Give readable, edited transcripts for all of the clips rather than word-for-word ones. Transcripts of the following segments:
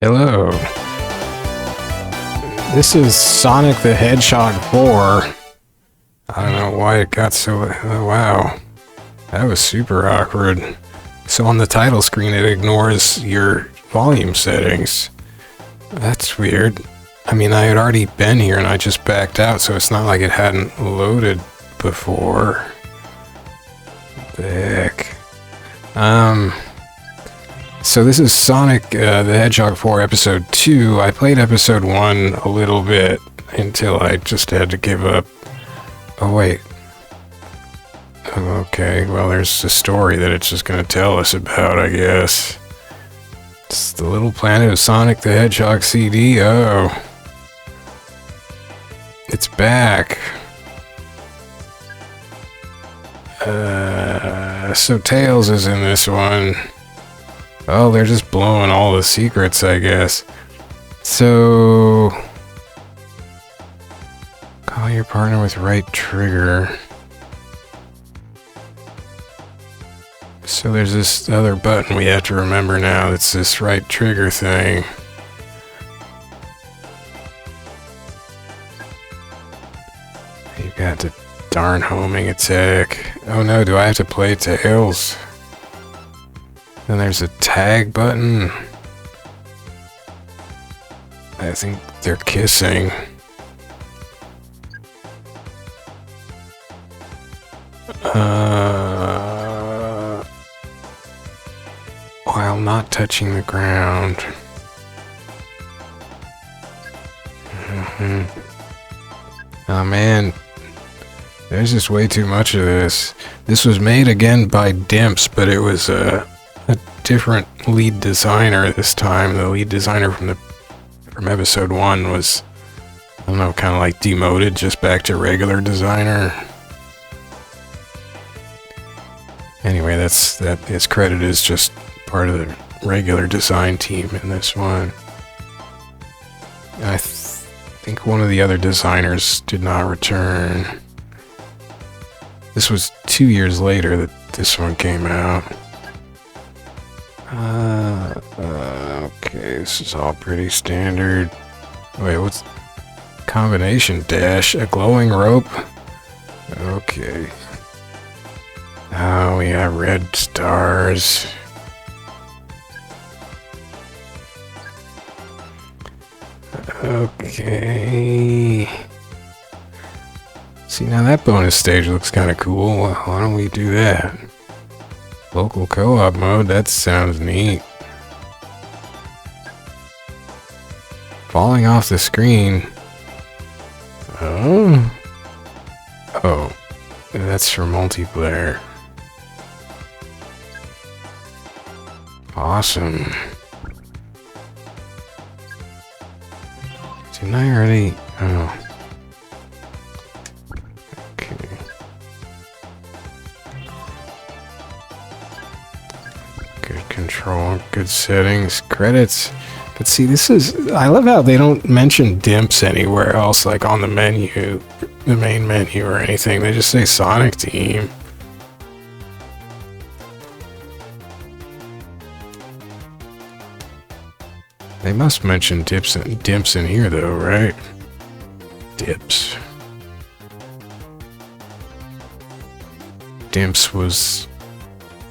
Hello. This is Sonic the Hedgehog 4. I don't know why it got so... Oh, wow. That was super awkward. So on the title screen it ignores your volume settings. That's weird. I mean, I had already been here and I just backed out, so it's not like it hadn't loaded before. What the heck? So this is Sonic the Hedgehog 4 Episode 2. I played Episode 1 a little bit until I just had to give up. Oh, wait. Okay, well, there's a story that it's just going to tell us about, I guess. It's the Little Planet of Sonic the Hedgehog CD. Oh. It's back. So Tails is in this one. Oh, they're just blowing all the secrets, I guess. So... Call your partner with right trigger. So there's this other button we have to remember now. It's this right trigger thing. You got the darn homing attack. Oh no, do I have to play Tails? Then there's a tag button. I think they're kissing. While not touching the ground. Oh man, there's just way too much of this. This was made again by Dimps, but it was a different lead designer this time. The lead designer from episode 1 was, I don't know, kind of like demoted just back to regular designer. Anyway, that his credit is just part of the regular design team in this one. I think one of the other designers did not return. This was 2 years later that this one came out. Okay, this is all pretty standard. Wait, what's combination dash? A glowing rope? Okay. Oh, we have red stars. Okay. See, now that bonus stage looks kind of cool. Why don't we do that? Local co-op mode, that sounds neat. Falling off the screen. Oh. Oh. That's for multiplayer. Awesome. Didn't I already... Oh. Okay. Good control, good settings, credits. But see, this is... I love how they don't mention Dimps anywhere else, like on the menu, the main menu or anything. They just say Sonic Team. They must mention Dimps in here, though, right? Dips. Dimps was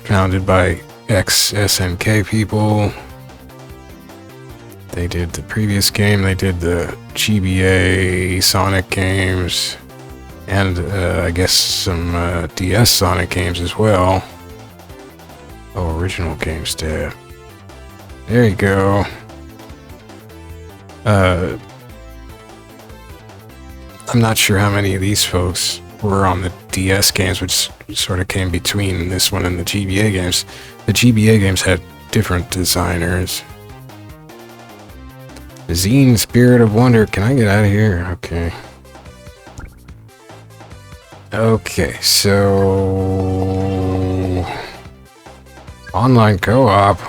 founded by ex-SNK people. They did the previous game, they did the GBA Sonic games, and I guess some DS Sonic games as well. Oh, original games tab. There you go. I'm not sure how many of these folks were on the DS games, which sort of came between this one and the GBA games. The GBA games had different designers. Zine Spirit of Wonder. Can I get out of here? Okay. Okay, so... Online co-op.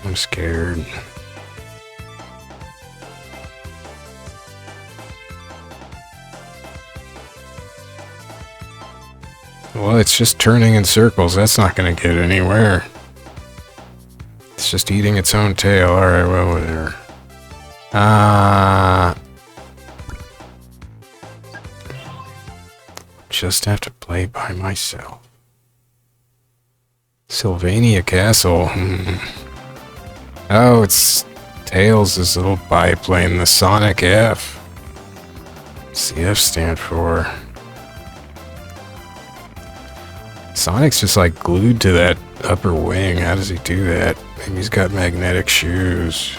I'm scared. Well, it's just turning in circles. That's not going to get anywhere. It's just eating its own tail. Alright, well, whatever. Just have to play by myself. Sylvania Castle. Oh, it's Tails' little biplane, the Sonic F. What's the F stand for? Sonic's just like glued to that upper wing. How does he do that? Maybe he's got magnetic shoes.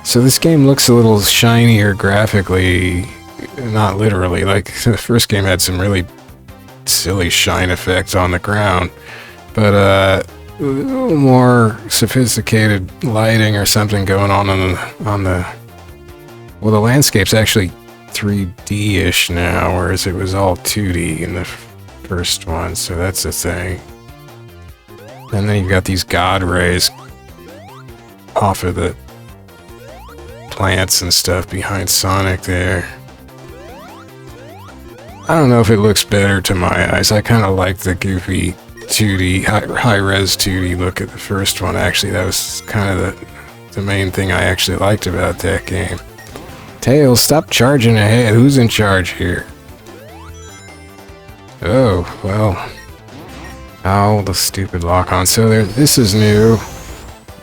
So this game looks a little shinier graphically, not literally. Like, the first game had some really silly shine effects on the ground, but a little more sophisticated lighting or something going on the well, the landscape's actually 3D-ish now, whereas it was all 2D in the first one, so that's the thing. And then you've got these god rays off of the plants and stuff behind Sonic there. I don't know if it looks better to my eyes. I kind of like the goofy 2D, high-res 2D look at the first one. Actually, that was kind of the main thing I actually liked about that game. Tails, stop charging ahead. Who's in charge here? Oh, well. Oh, the stupid lock-on. So this is new.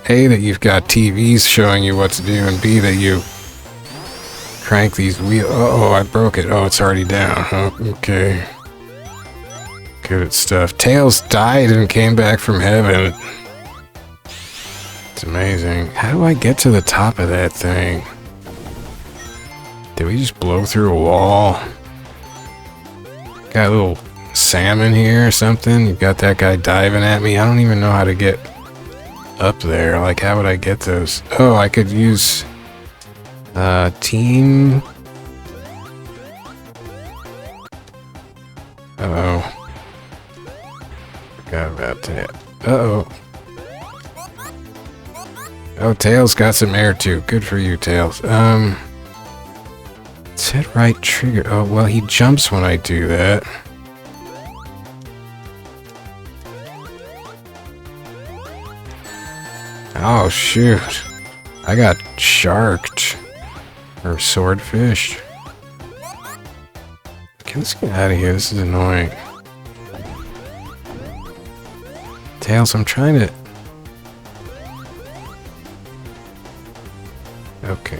A, that you've got TVs showing you what to do, and B, that you crank these wheels. Uh-oh, I broke it. Oh, it's already down. Oh, okay. Good stuff. Tails died and came back from heaven. It's amazing. How do I get to the top of that thing? Did we just blow through a wall? Got a little salmon here or something? You've got that guy diving at me. I don't even know how to get up there. Like, how would I get those? Oh, I could use team. Uh-oh. Forgot about that. Uh-oh. Oh, Tails got some air too. Good for you, Tails. It's hit right trigger. Oh, well, he jumps when I do that. Oh, shoot. I got sharked. Or swordfish. Okay, let's get out of here. This is annoying. Tails, I'm trying to... Okay.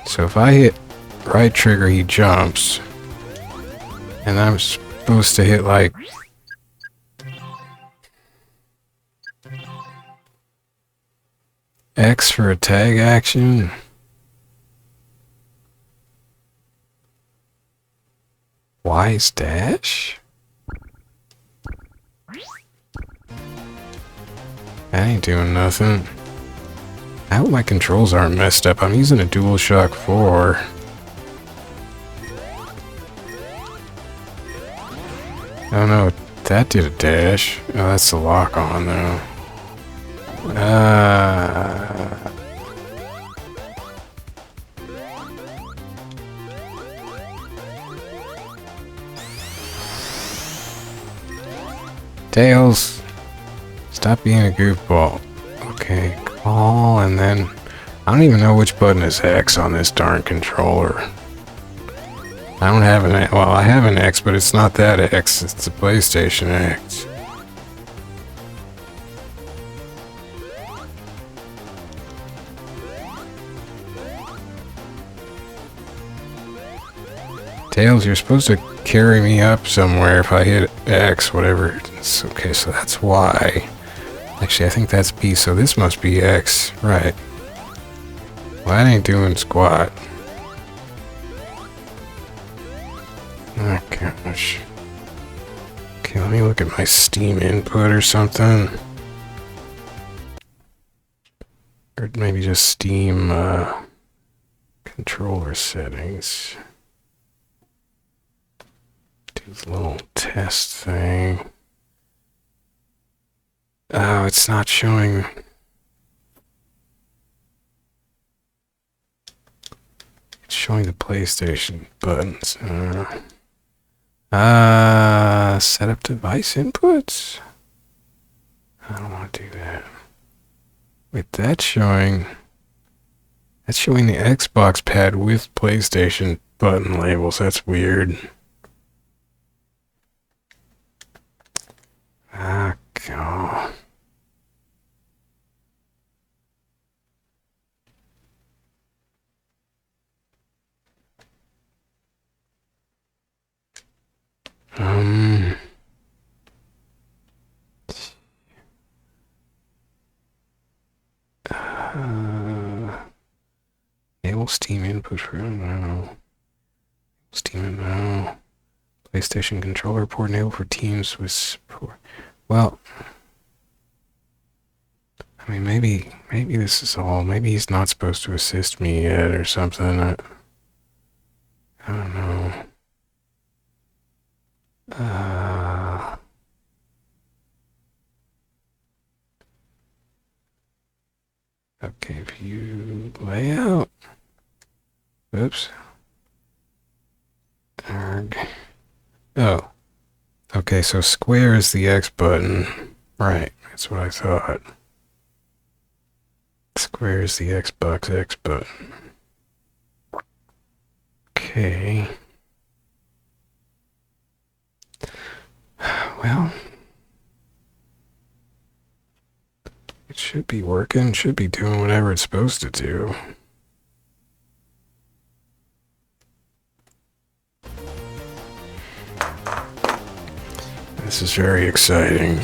So if I hit right trigger, he jumps. And I'm supposed to hit, like... X for a tag action. Y's dash? That ain't doing nothing. I hope my controls aren't messed up. I'm using a DualShock 4. Oh no, that did a dash. Oh, that's the lock on though. Tails, stop being a goofball. Okay, call, and then I don't even know which button is X on this darn controller. I don't have an X. Well, I have an X, but it's not that X. It's the PlayStation X. Tails, you're supposed to carry me up somewhere if I hit X, whatever. It's okay, so that's Y. Actually, I think that's B, so this must be X. Right. Well, that ain't doing squat. Oh, gosh. Okay, let me look at my Steam input or something. Or maybe just Steam controller settings. Do the little test thing. Oh, it's not showing. showing the PlayStation buttons. Set up device inputs? I don't want to do that. Wait, that's showing the Xbox pad with PlayStation button labels. That's weird. Ah, God. Enable Steam input for, no. Steam, no. PlayStation controller port enable for teams with support. Well, I mean, maybe this is all. Maybe he's not supposed to assist me yet or something. I don't know. Okay, view layout. Oops. Bhargh. Oh. Okay, so square is the X button. Right, that's what I thought. Square is the Xbox X button. Okay. Well, it should be working, should be doing whatever it's supposed to do. This is very exciting.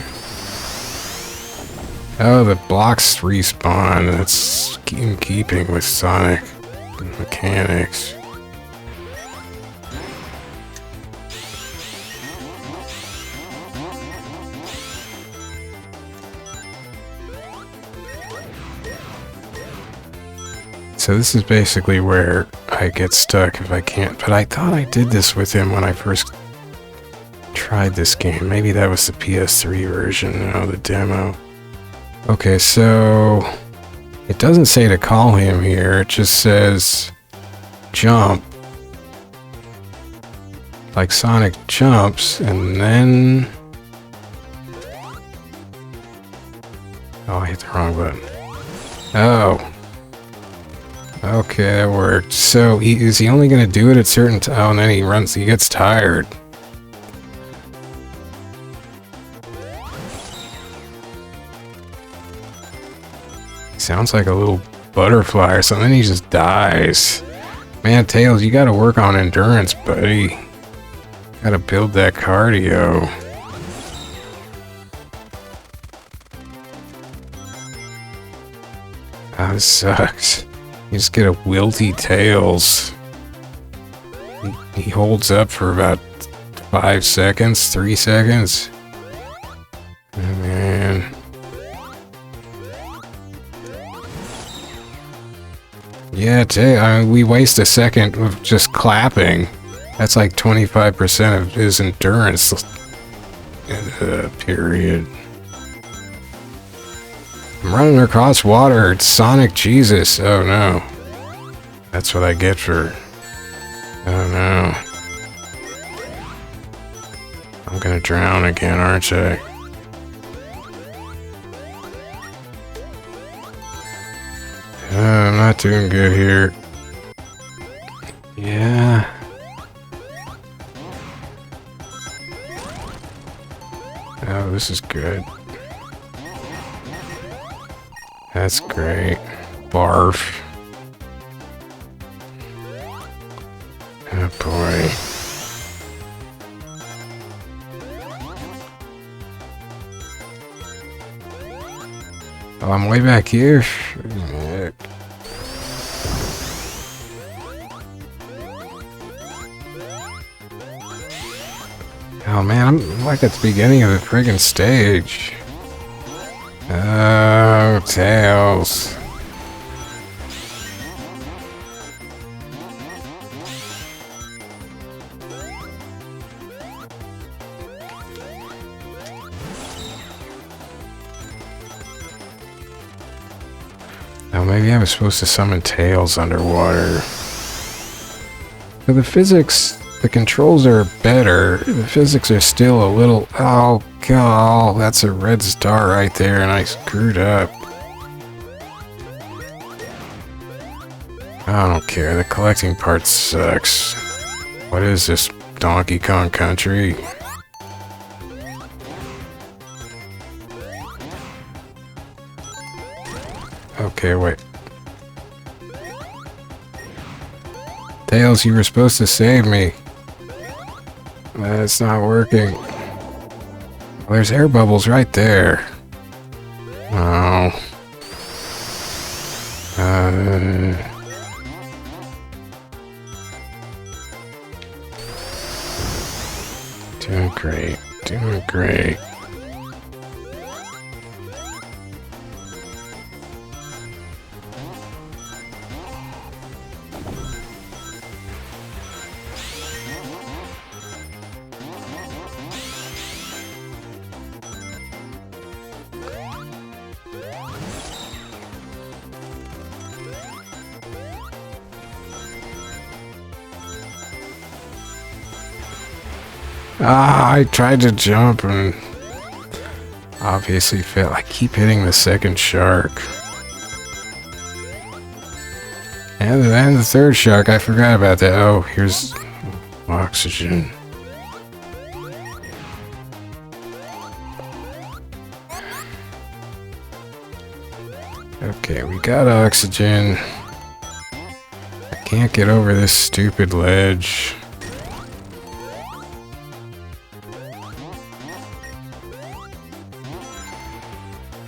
Oh, the blocks respawn. That's in keeping with Sonic mechanics. So this is basically where I get stuck if I can't. But I thought I did this with him when I first tried this game. Maybe that was the PS3 version, the demo. Okay, so it doesn't say to call him here. It just says jump. Like Sonic jumps, and then... Oh, I hit the wrong button. Oh. Okay, that worked. So, is he only going to do it at certain times? Oh, and then he gets tired. Sounds like a little butterfly or something. He just dies. Man, Tails, you gotta work on endurance, buddy. Gotta build that cardio. Oh, this sucks. You just get a wilty Tails. He holds up for about 5 seconds, 3 seconds. Oh, man. Yeah, I mean, we waste a second of just clapping. That's like 25% of his endurance period. I'm running across water. It's Sonic Jesus. Oh no. That's what I get for... Oh no. I'm gonna drown again, aren't I? I'm not doing good here. Yeah. Oh, this is good. That's great. Barf. Oh boy. Oh, I'm way back here. Heck. Oh man, I'm like at the beginning of the friggin' stage. Oh, Tails. Oh, maybe I was supposed to summon Tails underwater. So the physics, the controls are better. The physics are still a little... Oh, God, that's a red star right there, and I screwed up. I don't care. The collecting part sucks. What is this, Donkey Kong Country? Okay, wait. Tails, you were supposed to save me. That's not working. Well, there's air bubbles right there. Oh. Doing great. Doing great. Ah, I tried to jump and obviously failed. I keep hitting the second shark. And the third shark, I forgot about that. Oh, here's oxygen. Okay, we got oxygen. I can't get over this stupid ledge.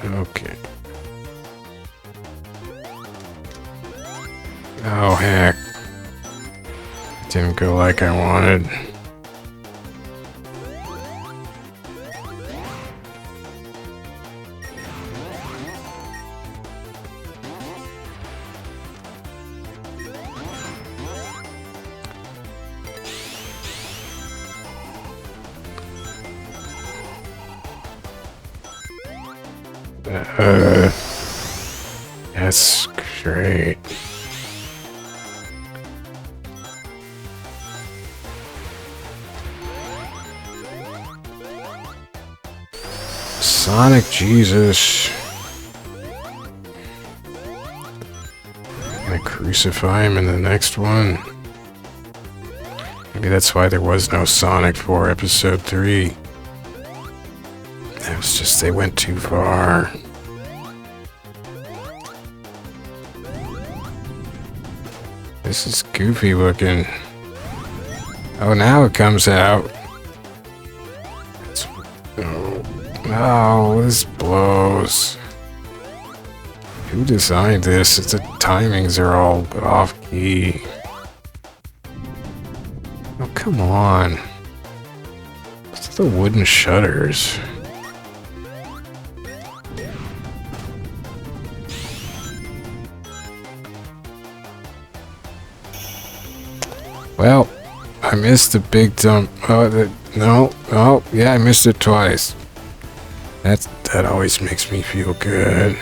Okay. Oh, heck. Didn't go like I wanted. That's great. Sonic Jesus. I'm gonna crucify him in the next one. Maybe that's why there was no Sonic for Episode 3. It was just they went too far. This is goofy looking. Oh, now it comes out. Oh, this blows. Who designed this? The timings are all off key. Oh, come on. What's the wooden shutters? Well, I missed the big jump. Oh, no. Oh, yeah, I missed it twice. That always makes me feel good.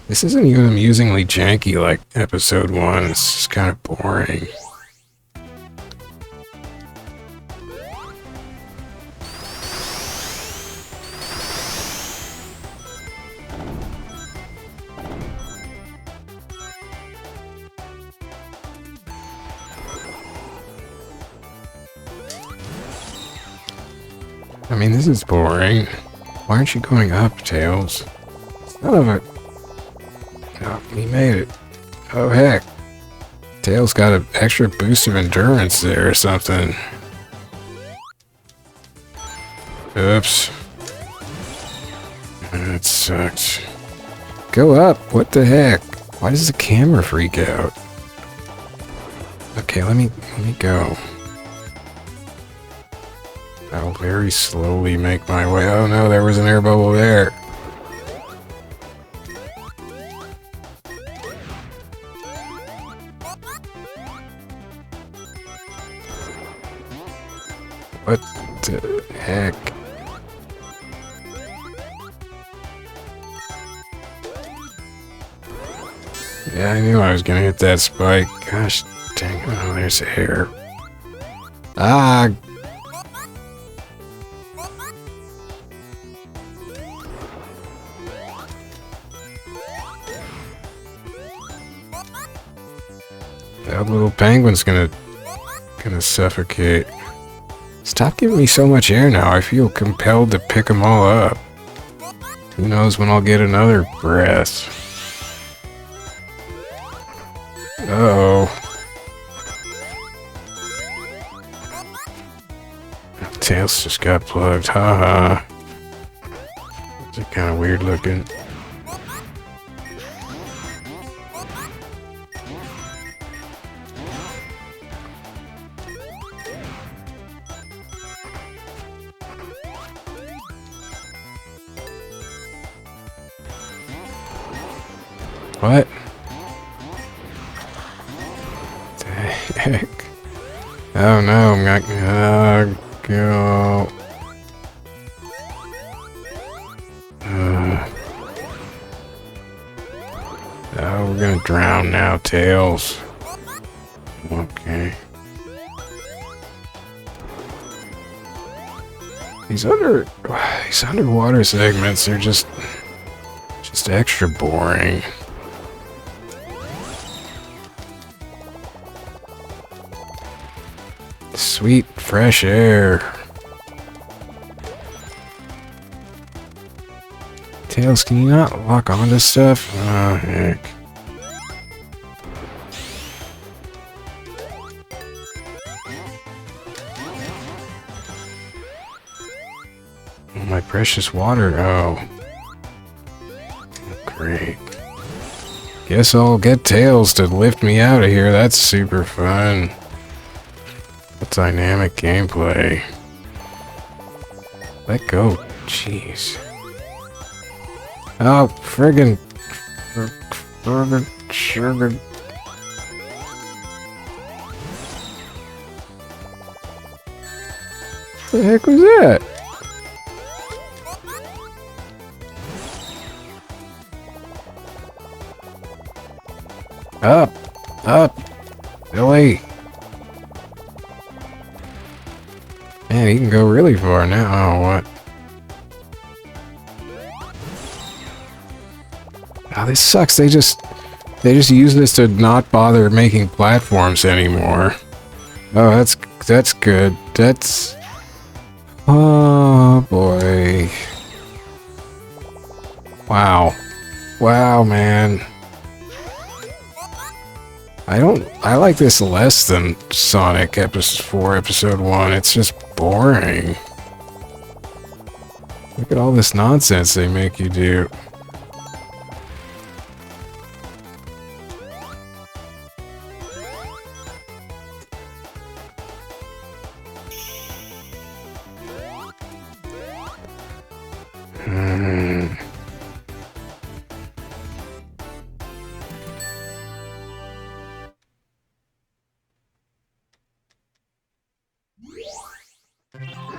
This isn't even amusingly janky like Episode 1. It's just kind of boring. I mean, this is boring. Why aren't you going up, Tails? Son of a... Oh, he made it. Oh, heck. Tails got an extra boost of endurance there or something. Oops. That sucked. Go up! What the heck? Why does the camera freak out? Okay, let me go. I'll very slowly make my way. Oh no, there was an air bubble there. What the heck? Yeah, I knew I was gonna hit that spike. Gosh dang it. Oh, there's a hair. Ah! That little penguin's gonna suffocate. Stop giving me so much air now. I feel compelled to pick them all up. Who knows when I'll get another breath. Uh-oh. Tails just got plugged. Haha. It's kind of weird looking. What? The heck? Oh no, I'm not gonna go. Oh, we're gonna drown now, Tails. Okay. These underwater segments are just extra boring. Sweet, fresh air. Tails, can you not lock onto stuff? Oh, heck. Oh, my precious water. Oh. Great. Guess I'll get Tails to lift me out of here. That's super fun. Dynamic gameplay. Let go. Jeez. Oh, friggin'. Sugar. What the heck was that? Up. Billy. Man, he can go really far now. Oh, what? Oh, this sucks. They just use this to not bother making platforms anymore. Oh, that's good. That's... Oh, boy. Wow. Wow, man. I like this less than Sonic Episode 4, Episode 1. It's just boring. Look at all this nonsense they make you do.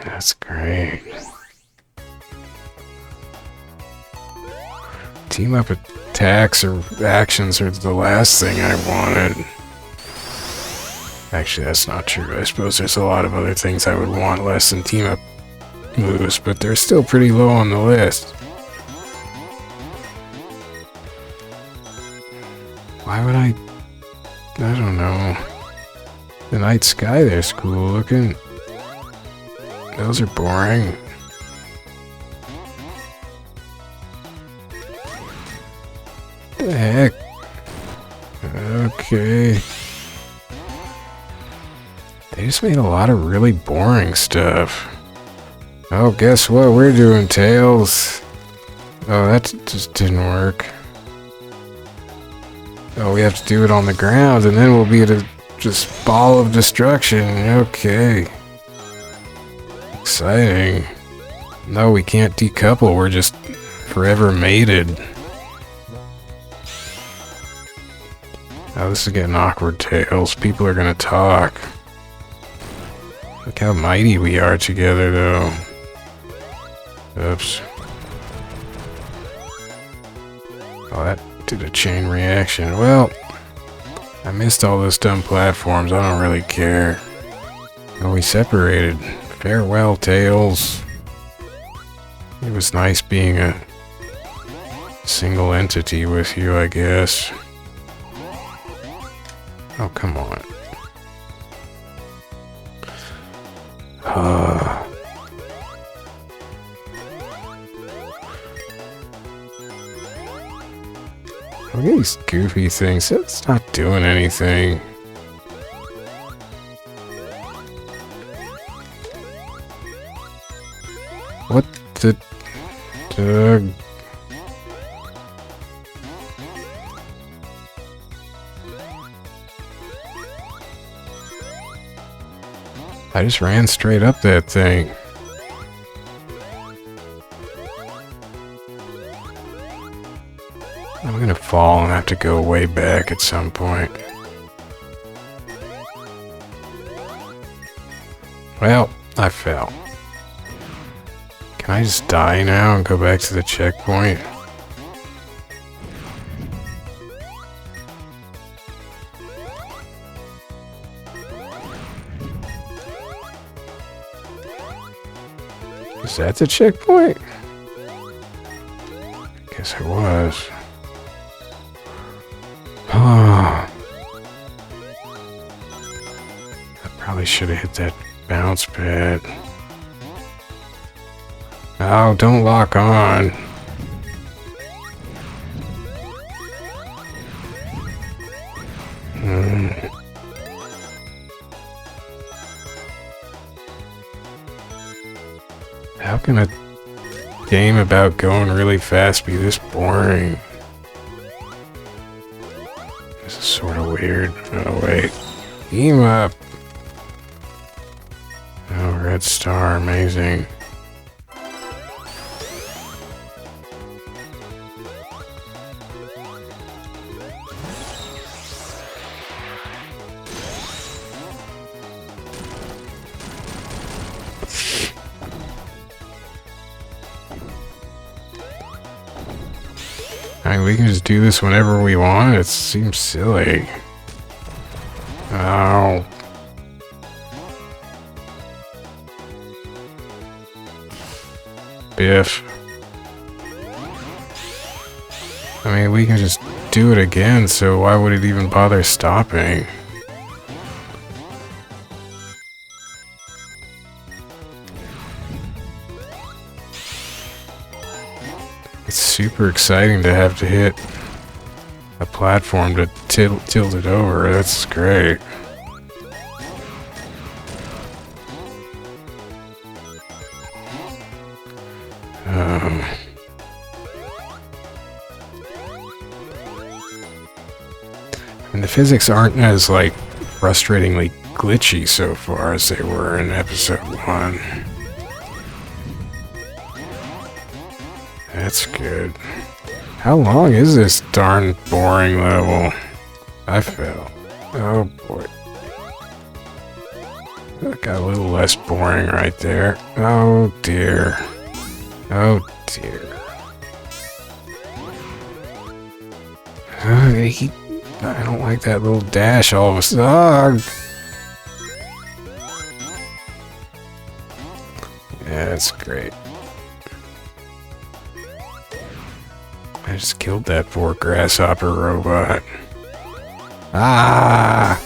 That's great. Team up attacks or actions are the last thing I wanted. Actually, that's not true. I suppose there's a lot of other things I would want less than team up moves, but they're still pretty low on the list. Why would I don't know. The night sky there's cool looking. Those are boring. The heck? Okay. They just made a lot of really boring stuff. Oh, guess what we're doing, Tails? Oh, that just didn't work. Oh, we have to do it on the ground, and then we'll be at a just ball of destruction. Okay. Exciting. No, we can't decouple. We're just forever mated. Oh, this is getting awkward, Tails. People are gonna talk. Look how mighty we are together, though. Oops. Oh, that Did a chain reaction. Well, I missed all those dumb platforms. I don't really care. Oh, we separated. Farewell, Tails. It was nice being a single entity with you, I guess. Oh, come on. Look at these goofy things. It's not doing anything. What the... I just ran straight up that thing. I'm gonna fall and have to go way back at some point. Well, I fell. Can I just die now and go back to the checkpoint? Is that the checkpoint? Guess it was. I probably should have hit that bounce pad. Oh, don't lock on. How can a game about going really fast be this boring? This is sort of weird. Oh, wait. Beam up. Oh, red star. Amazing. I mean, we can just do this whenever we want. It seems silly. Oh. Biff. I mean, we can just do it again, so why would it even bother stopping? It's super exciting to have to hit a platform to tilt it over. That's great. And the physics aren't as, like, frustratingly glitchy so far as they were in episode 1. That's good. How long is this darn boring level? I fell. Oh boy. That got a little less boring right there. Oh dear. Oh dear. I don't like that little dash all of a sudden. Yeah, that's great. I just killed that poor grasshopper robot. Ah!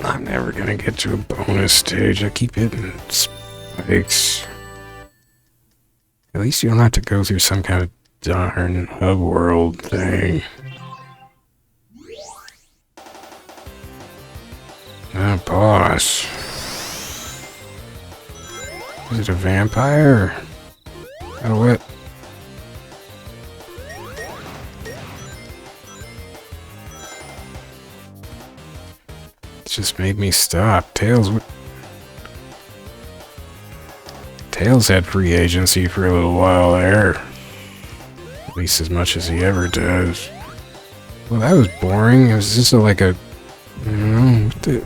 I'm never gonna get to a bonus stage. I keep hitting spikes. At least you don't have to go through some kind of darn hub world thing. Ah, boss. Is it a vampire? Oh, what? It just made me stop. Tails had free agency for a little while there. At least as much as he ever does. Well, that was boring. It was just like a... I don't know, what the...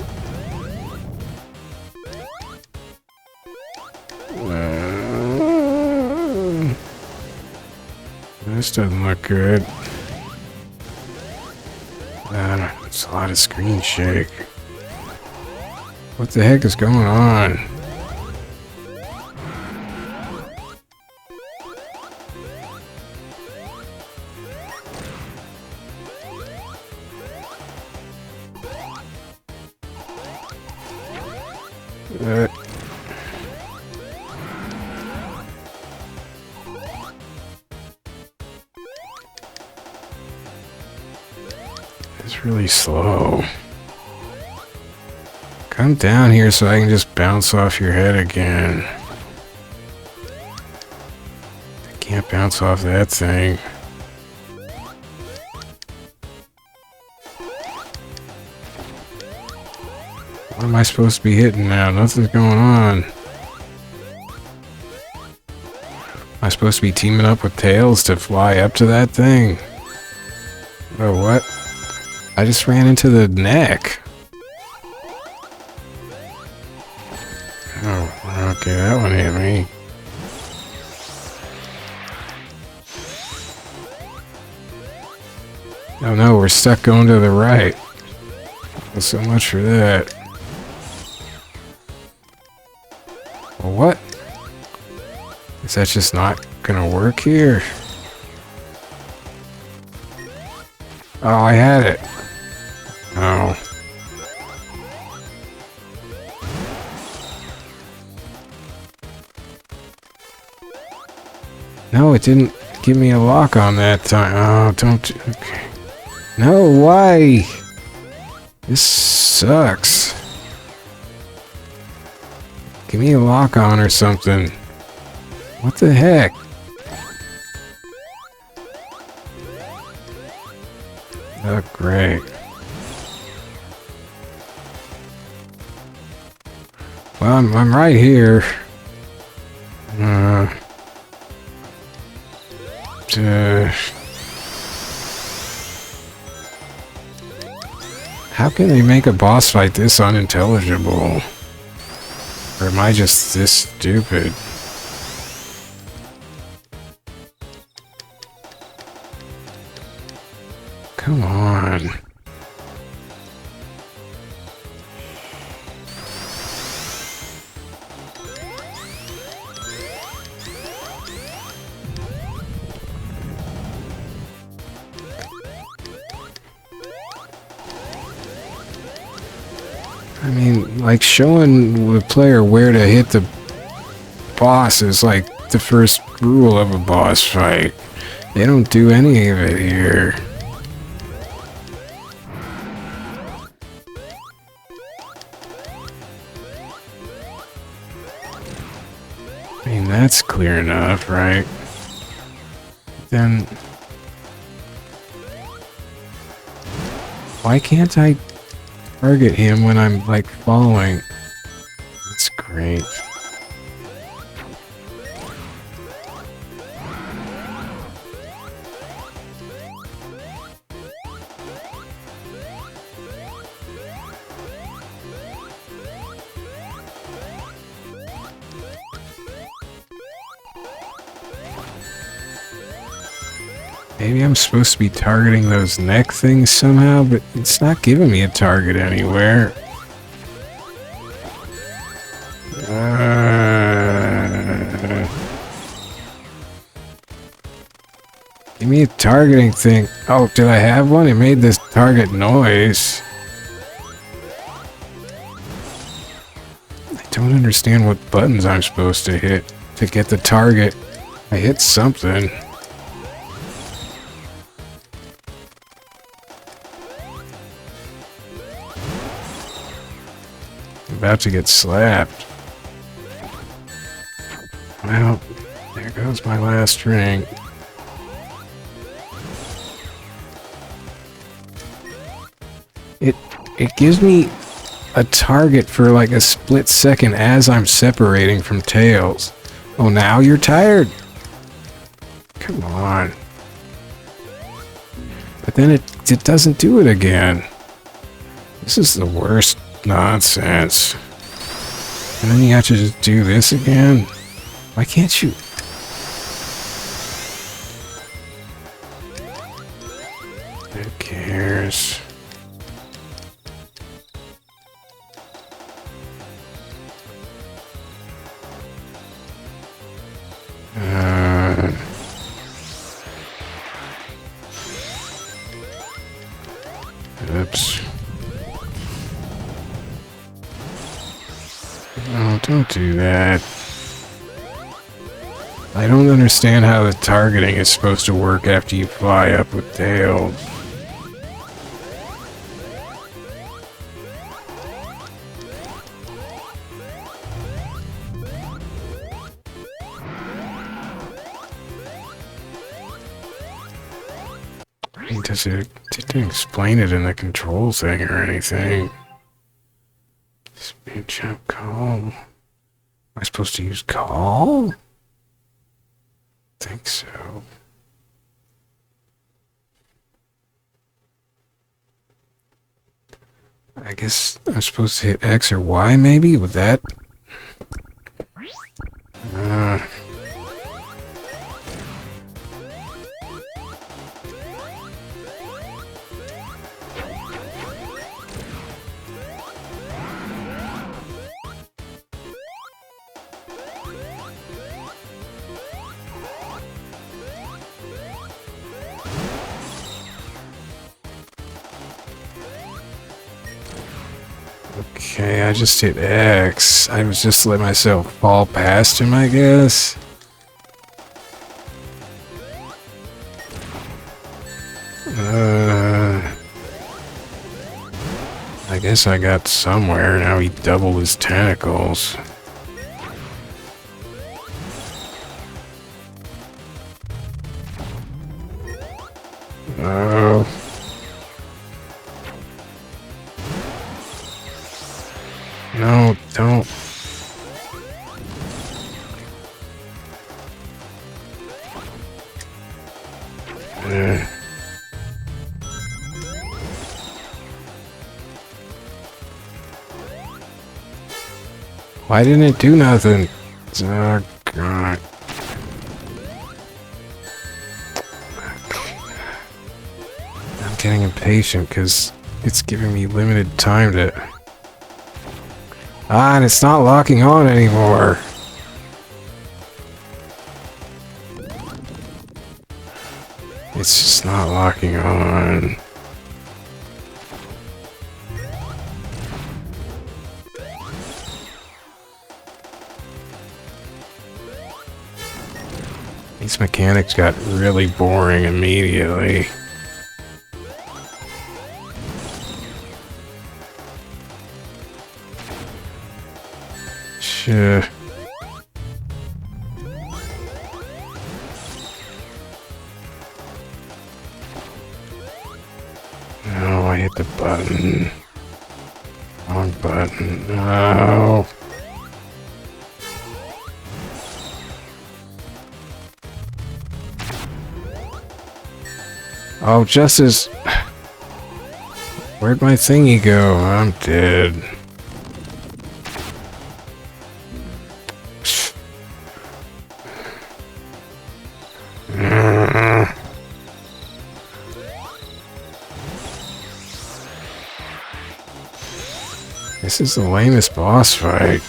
This doesn't look good. It's a lot of screen shake. What the heck is going on? It's really slow. Come down here so I can just bounce off your head again. I can't bounce off that thing. What am I supposed to be hitting now? Nothing's going on. Am I supposed to be teaming up with Tails to fly up to that thing? Oh, what? I just ran into the neck. Oh, okay, that one hit me. Oh no, we're stuck going to the right. Well, so much for that. Well, what? Is that just not gonna work here? Oh, I had it. Oh. No, it didn't give me a lock on that time. Oh, don't... Okay. No, why? This sucks. Give me a lock on or something. What the heck? Oh, great. Well, I'm right here. How can they make a boss fight this unintelligible? Or am I just this stupid? Come on. I mean, like, showing the player where to hit the boss is like the first rule of a boss fight. They don't do any of it here. I mean, that's clear enough, right? Then... why can't I target him when I'm, like, following? That's great. Maybe I'm supposed to be targeting those neck things somehow, but it's not giving me a target anywhere. Give me a targeting thing. Oh, did I have one? It made this target noise. I don't understand what buttons I'm supposed to hit to get the target. I hit something. About to get slapped. Well, there goes my last ring. It gives me a target for like a split second as I'm separating from Tails. Oh, now you're tired? Come on. A But then it doesn't do it again. This is the worst nonsense. And then you have to just do this again? Why can't you? Who cares? Oops. No, don't do that. I don't understand how the targeting is supposed to work after you fly up with tail. It didn't explain it in the control thing or anything. Speed jump call. Am I supposed to use call? I think so. I guess I'm supposed to hit X or Y maybe with that. Okay, I just hit X. I was just letting myself fall past him, I guess. I guess I got somewhere. Now he doubled his tentacles. Oh. No, don't. Why didn't it do nothing? Oh, God. I'm getting impatient because it's giving me limited time to... Ah, and it's not locking on anymore. It's just not locking on. These mechanics got really boring immediately. Sure. No, I hit the button. Wrong button. No. Oh, just as... Where'd my thingy go? I'm dead. This is the lamest boss fight.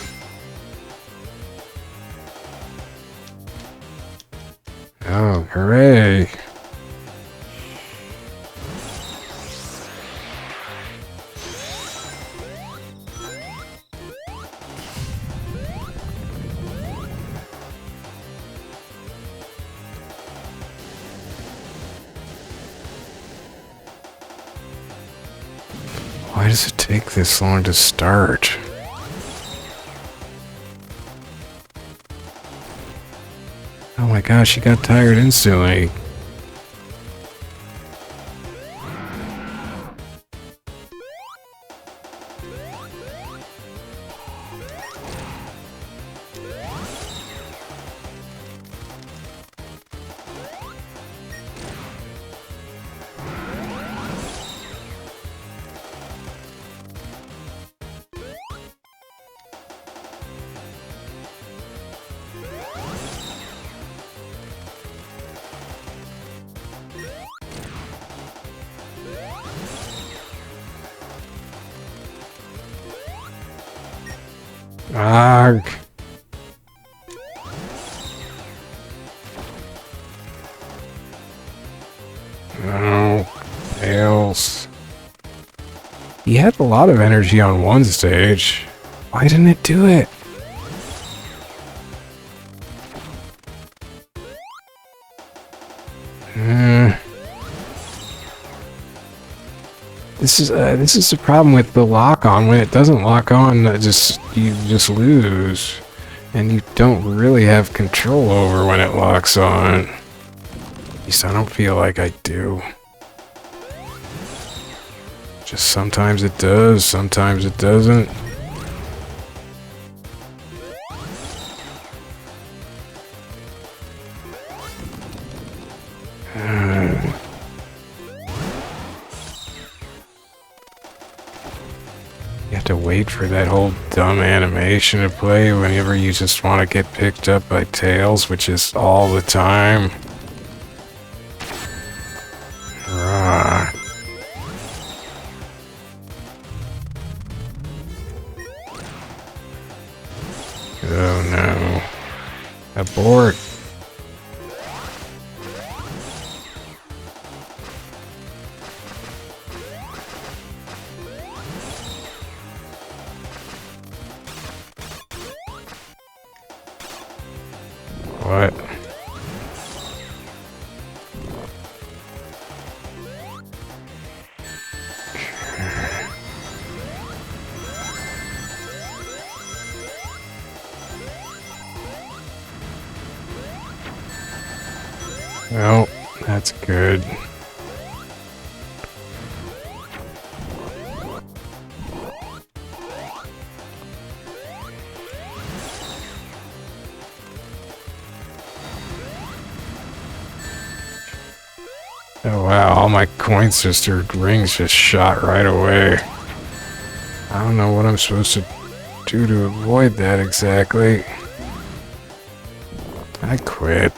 Oh, hooray. Why does it take this long to start? Oh my gosh, she got tired instantly. Arg. No. Tails. He had a lot of energy on one stage. Why didn't it do it? This is the problem with the lock on. When it doesn't lock on, you just lose, and you don't really have control over when it locks on. At least I don't feel like I do. Just sometimes it does, sometimes it doesn't. You have to wait for that whole dumb animation to play whenever you just want to get picked up by Tails, which is all the time. Rah. Oh no. Abort. What? Well, that's good. Oh wow, all my coin sister rings just shot right away. I don't know what I'm supposed to do to avoid that exactly. I quit.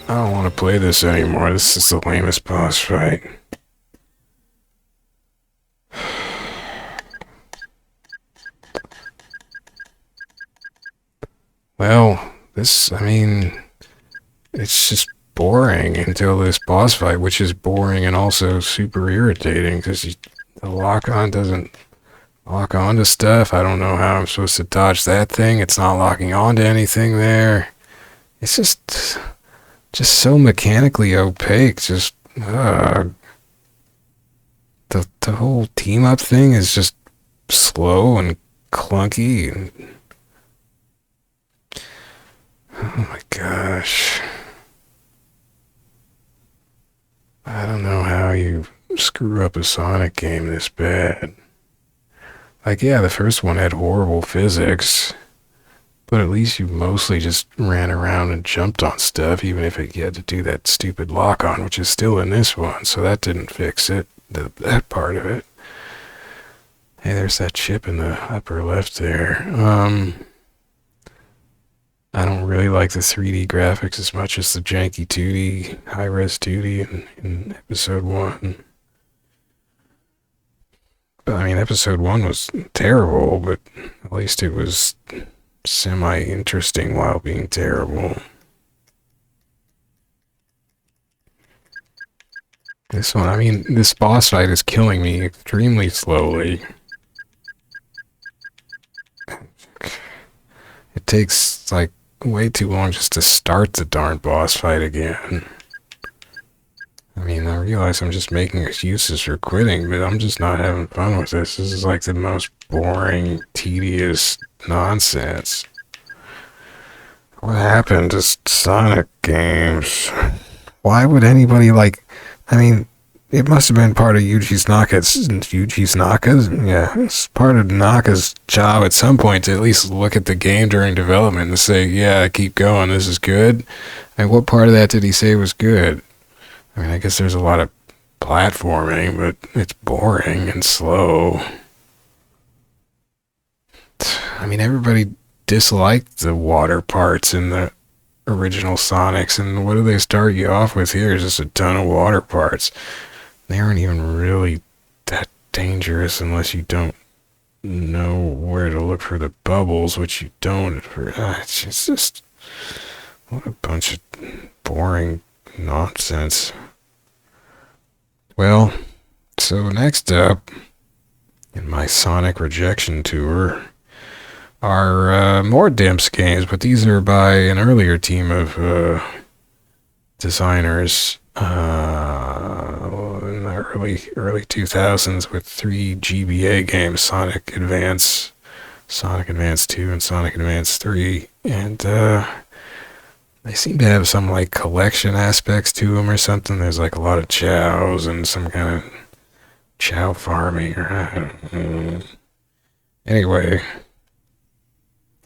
I don't want to play this anymore. This is the lamest boss fight. Well, I mean, it's just boring until this boss fight, which is boring and also super irritating because the lock-on doesn't lock onto stuff. I don't know how I'm supposed to dodge that thing. It's not locking onto anything there. It's just so mechanically opaque. Just the whole team up thing is just slow and clunky. And oh my gosh. I don't know how you screw up a Sonic game this bad. Like, yeah, the first one had horrible physics, but at least you mostly just ran around and jumped on stuff, even if you had to do that stupid lock-on, which is still in this one, so that didn't fix it, that part of it. Hey, there's that chip in the upper left there. I don't really like the 3D graphics as much as the janky 2D, high-res 2D in episode 1. But, I mean, episode 1 was terrible, but at least it was semi-interesting while being terrible. This one, I mean, this boss fight is killing me extremely slowly. It takes, like, way too long just to start the darn boss fight again. I mean, I realize I'm just making excuses for quitting, but I'm just not having fun with this. This is like the most boring, tedious nonsense. What happened to Sonic games? Why would anybody like... I mean, it must have been part of Yuji Naka's? Yeah, it's part of Naka's job at some point to at least look at the game during development and say, yeah, keep going, this is good. And what part of that did he say was good? I mean, I guess there's a lot of platforming, but it's boring and slow. I mean, everybody disliked the water parts in the original Sonics, and what do they start you off with here? Just a ton of water parts. They aren't even really that dangerous unless you don't know where to look for the bubbles, which you don't. It's just what a bunch of boring nonsense. Well, so next up in my Sonic rejection tour are more dimps games, but these are by an earlier team of designers in the early 2000s with three GBA games: Sonic Advance, Sonic Advance 2, and Sonic Advance 3, and they seem to have some like collection aspects to them or something. There's like a lot of chows and some kind of chow farming. Anyway,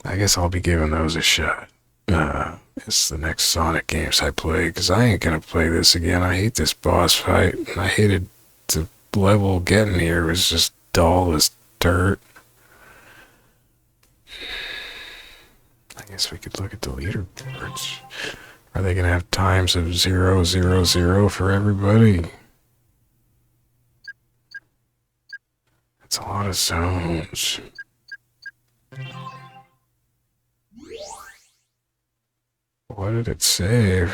I guess I'll be giving those a shot. It's the next Sonic games I play, because I ain't gonna play this again. I hate this boss fight, and I hated the level getting here. It was just dull as dirt. I guess we could look at the leaderboards. Are they gonna have times of 0, 0, 0 for everybody? That's a lot of zones. What did it save?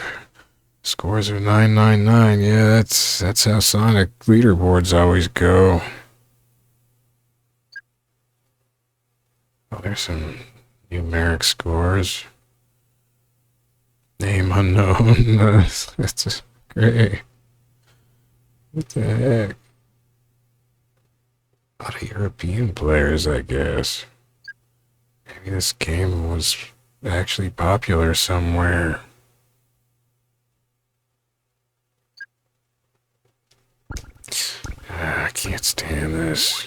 Scores of 999. Yeah, that's how Sonic leaderboards always go. Oh, there's some numeric scores. Name unknown. That's just great. What the heck? A lot of European players, I guess. Maybe this game was actually popular somewhere. I can't stand this.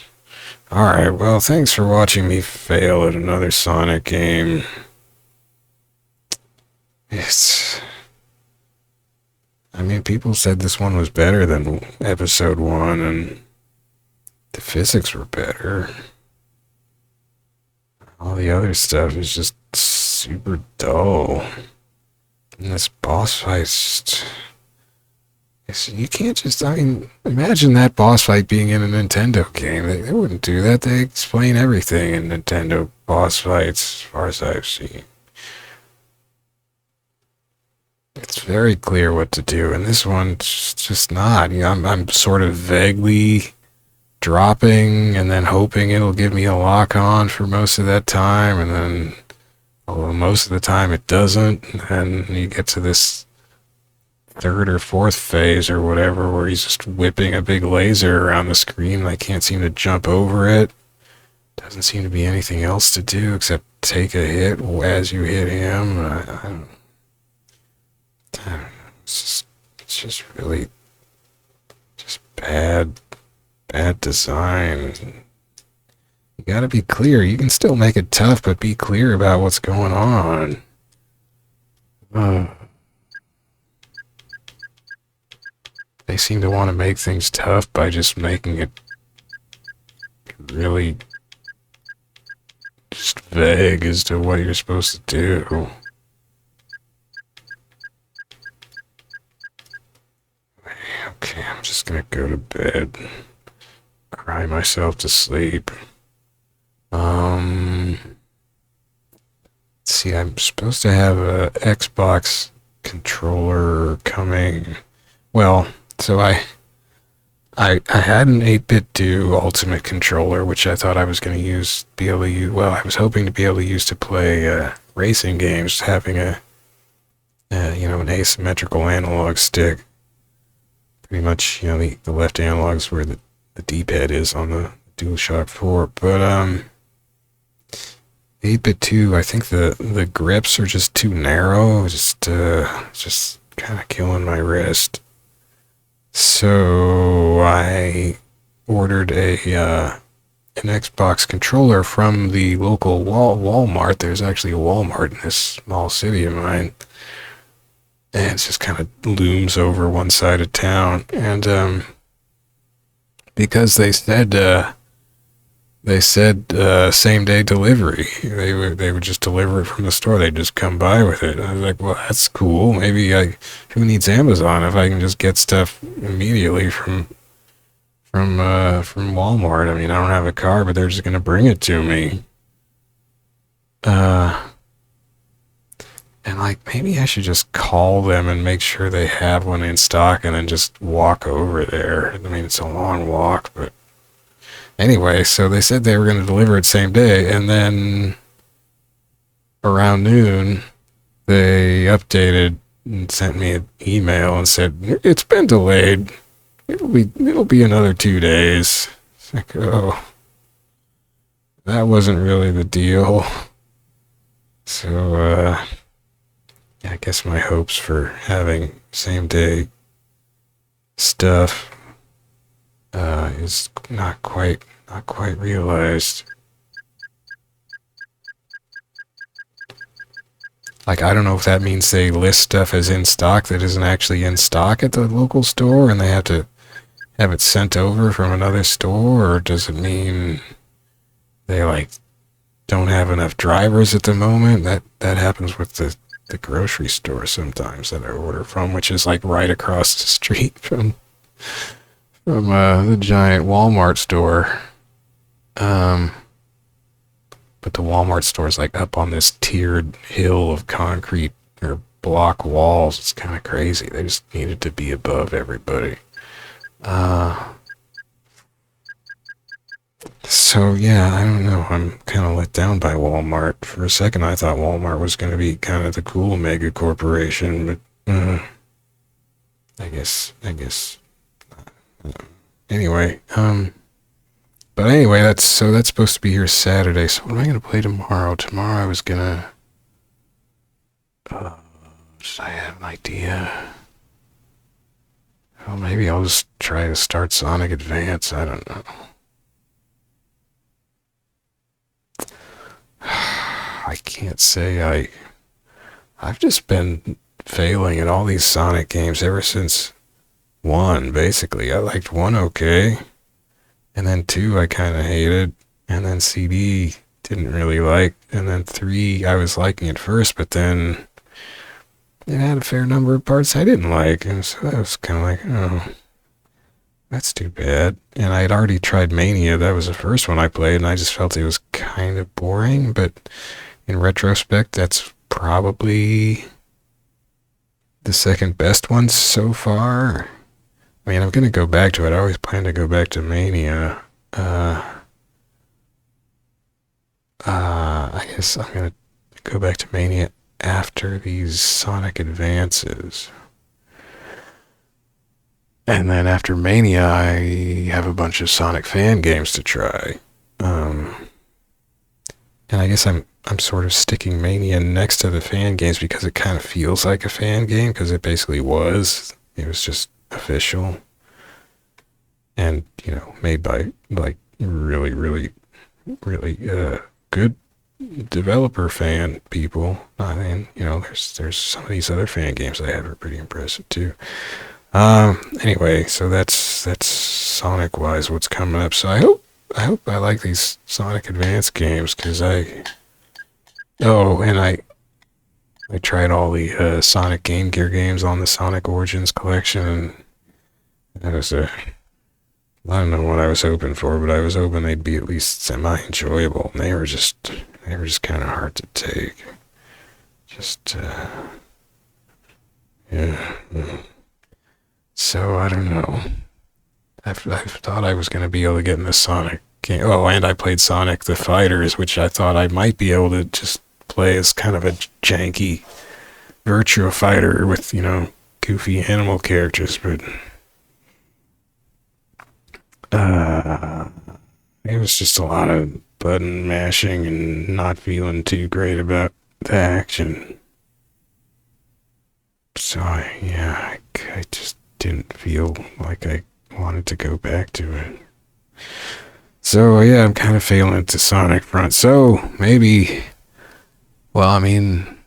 Alright, well, thanks for watching me fail at another Sonic game. I mean, people said this one was better than episode 1, and the physics were better. All the other stuff is just super dull. And this boss fight's you can't just, I mean, imagine that boss fight being in a Nintendo game. They wouldn't do that. They explain everything in Nintendo boss fights, as far as I've seen. It's very clear what to do, and this one's just not. You know, I'm sort of vaguely dropping and then hoping it'll give me a lock on for most of that time, and then, although most of the time it doesn't, and you get to this third or fourth phase or whatever where he's just whipping a big laser around the screen and I can't seem to jump over it. Doesn't seem to be anything else to do except take a hit as you hit him. I don't know. It's just really just bad design. You gotta be clear. You can still make it tough, but be clear about what's going on. They seem to want to make things tough by just making it really just vague as to what you're supposed to do. Okay, I'm just gonna go to bed. Cry myself to sleep. Let's see, I'm supposed to have a Xbox controller coming. Well, so I had an 8-bit do Ultimate controller, which I thought I was going to be able to use, well, I was hoping to be able to use to play racing games, having an asymmetrical analog stick. Pretty much, the left analog is where the D-pad is on the DualShock 4, but 8-bit 2, I think the grips are just too narrow, just kind of killing my wrist. So I ordered an Xbox controller from the local Walmart. There's actually a Walmart in this small city of mine, and it just kind of looms over one side of town. And because they said same day delivery, they would just deliver it from the store. They'd just come by with it. I was like, well, that's cool. Maybe who needs Amazon if I can just get stuff immediately from from Walmart. I mean, I don't have a car, but they're just gonna bring it to me. Uh, and like maybe I should just call them and make sure they have one in stock, and then just walk over there. I mean, it's a long walk, but anyway. So they said they were gonna deliver it same day, and then around noon they updated and sent me an email and said it's been delayed. It'll be another 2 days. It's like, oh, that wasn't really the deal. So, yeah, I guess my hopes for having same day stuff is not quite realized. Like, I don't know if that means they list stuff as in stock that isn't actually in stock at the local store, and they have to have it sent over from another store, or does it mean they like don't have enough drivers at the moment? That happens with the grocery store sometimes that I order from, which is like right across the street from the giant Walmart store. But the Walmart store is like up on this tiered hill of concrete or block walls. It's kind of crazy. They just needed to be above everybody. So yeah, I don't know. I'm kind of let down by Walmart. For a second, I thought Walmart was going to be kind of the cool mega corporation, but I guess. Anyway, but anyway, that's supposed to be here Saturday. So what am I gonna play tomorrow? Tomorrow I was gonna. Should I have an idea? Well, maybe I'll just try to start Sonic Advance. I don't know. I can't say I've just been failing at all these Sonic games ever since 1, basically. I liked 1 okay, and then 2 I kind of hated, and then CD didn't really like, and then 3 I was liking at first, but then it had a fair number of parts I didn't like, and so that was kind of like, oh, that's too bad. And I had already tried Mania. That was the first one I played, and I just felt it was kind of boring, but in retrospect, that's probably the second best one so far. I mean, I'm going to go back to it. I always plan to go back to Mania. I guess I'm going to go back to Mania after these Sonic Advances. And then after Mania, I have a bunch of Sonic fan games to try. And I guess I'm sort of sticking Mania next to the fan games because it kind of feels like a fan game, because it basically was. It was just official. And, made by, like, really, really, really good developer fan people. I mean, there's some of these other fan games I have are pretty impressive, too. Anyway, so that's Sonic wise what's coming up. So I hope I like these Sonic Advance games, because I tried all the Sonic Game Gear games on the Sonic Origins collection, and that was I don't know what I was hoping for, but I was hoping they'd be at least semi-enjoyable, and they were just kind of hard to take. Just yeah. So, I don't know. I thought I was going to be able to get in the Sonic game. Oh, and I played Sonic the Fighters, which I thought I might be able to just play as kind of a janky Virtua Fighter with, goofy animal characters, but it was just a lot of button mashing and not feeling too great about the action. So, I just didn't feel like I wanted to go back to it. So, yeah, I'm kind of failing at the Sonic front. So, maybe, well, I mean,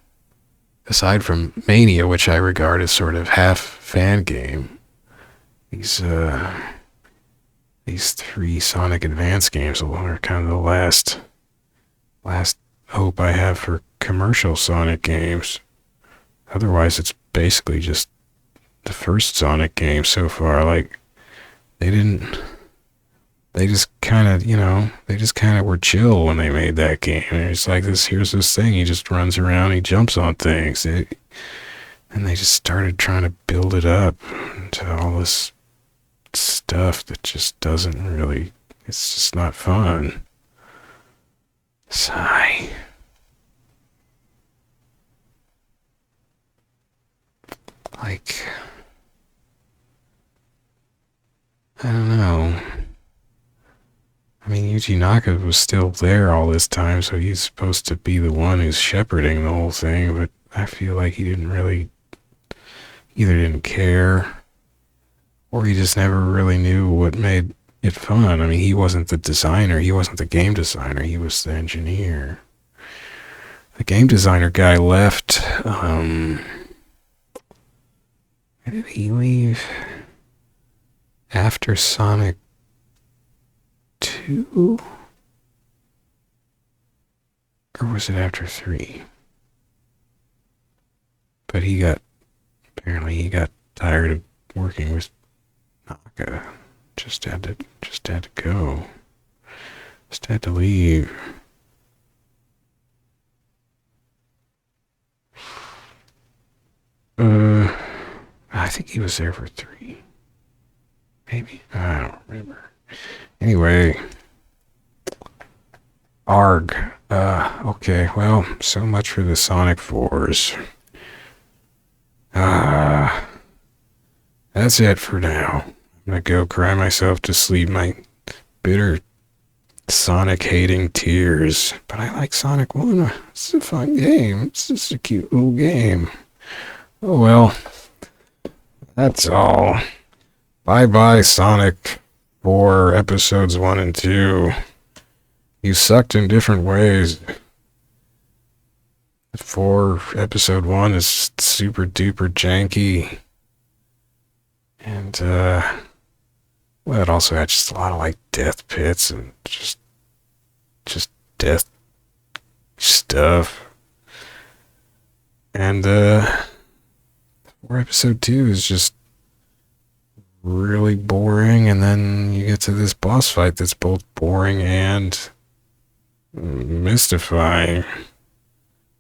aside from Mania, which I regard as sort of half fan game, these 3 Sonic Advance games are kind of the last hope I have for commercial Sonic games. Otherwise, it's basically just the first Sonic game so far. Like, they didn't they just kind of, they just kind of were chill when they made that game. And it's like this, here's this thing, he just runs around, he jumps on things. And they just started trying to build it up into all this stuff that just doesn't really, it's just not fun. Sigh. Like, I don't know. I mean, Yuji Naka was still there all this time, so he's supposed to be the one who's shepherding the whole thing, but I feel like he didn't really, either didn't care, or he just never really knew what made it fun. I mean, he wasn't the designer, he wasn't the game designer, he was the engineer. The game designer guy left, where did he leave? After Sonic 2? Or was it after 3? But apparently he got tired of working with Naka. Just had to go. Just had to leave. I think he was there for 3. Maybe. I don't remember. Anyway. Arg. Okay, well, so much for the Sonic 4s. That's it for now. I'm gonna go cry myself to sleep, my bitter Sonic-hating tears. But I like Sonic 1. It's a fun game. It's just a cute little game. Oh well. That's all. Bye-bye, Sonic 4 Episodes 1 and 2. You sucked in different ways. 4 Episode 1 is super duper janky. And, well, it also had just a lot of, like, death pits and just death stuff. And, 4 Episode 2 is just really boring, and then you get to this boss fight that's both boring and mystifying.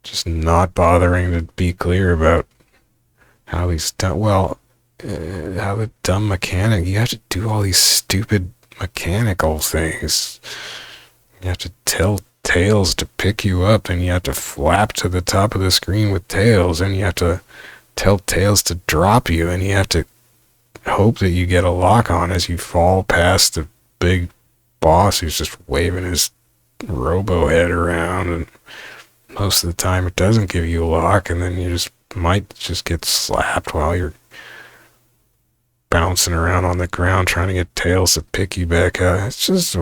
Just not bothering to be clear about how these how the dumb mechanic, you have to do all these stupid mechanical things. You have to tell Tails to pick you up, and you have to flap to the top of the screen with Tails, and you have to tell Tails to drop you, and you have to hope that you get a lock on as you fall past the big boss who's just waving his robo head around, and most of the time it doesn't give you a lock, and then you might just get slapped while you're bouncing around on the ground trying to get Tails to pick you back up. It's just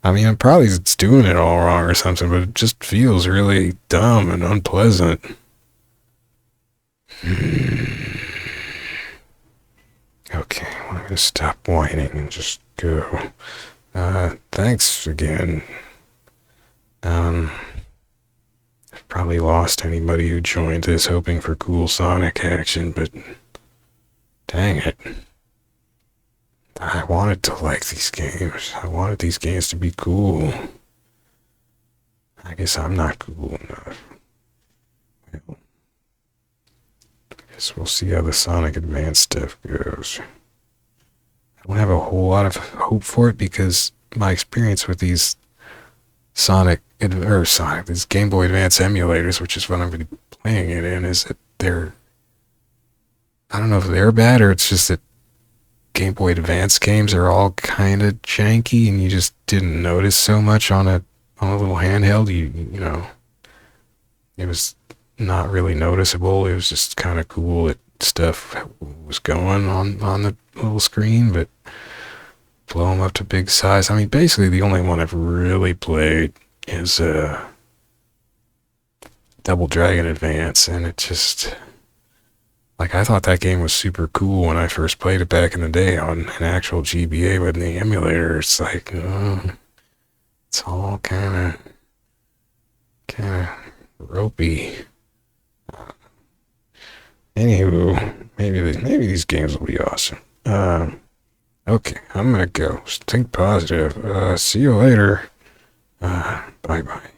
I mean, probably it's doing it all wrong or something, but it just feels really dumb and unpleasant. Okay, well, I'm gonna stop whining and just go. Thanks again. I've probably lost anybody who joined this hoping for cool Sonic action, but dang it. I wanted to like these games. I wanted these games to be cool. I guess I'm not cool enough. Well, I guess we'll see how the Sonic Advance stuff goes. I don't have a whole lot of hope for it because my experience with these these Game Boy Advance emulators, which is what I'm going to be playing it in, is that I don't know if they're bad or it's just that Game Boy Advance games are all kind of janky and you just didn't notice so much on a little handheld. You know, it was not really noticeable. It was just kind of cool that stuff was going on the little screen, but blow them up to big size. I mean, basically the only one I've really played is Double Dragon Advance, and it just, like, I thought that game was super cool when I first played it back in the day on an actual GBA, but in the emulator, it's like, it's all kind of ropey. Anywho, maybe these games will be awesome. Okay, I'm gonna go. Think positive. See you later. Bye-bye.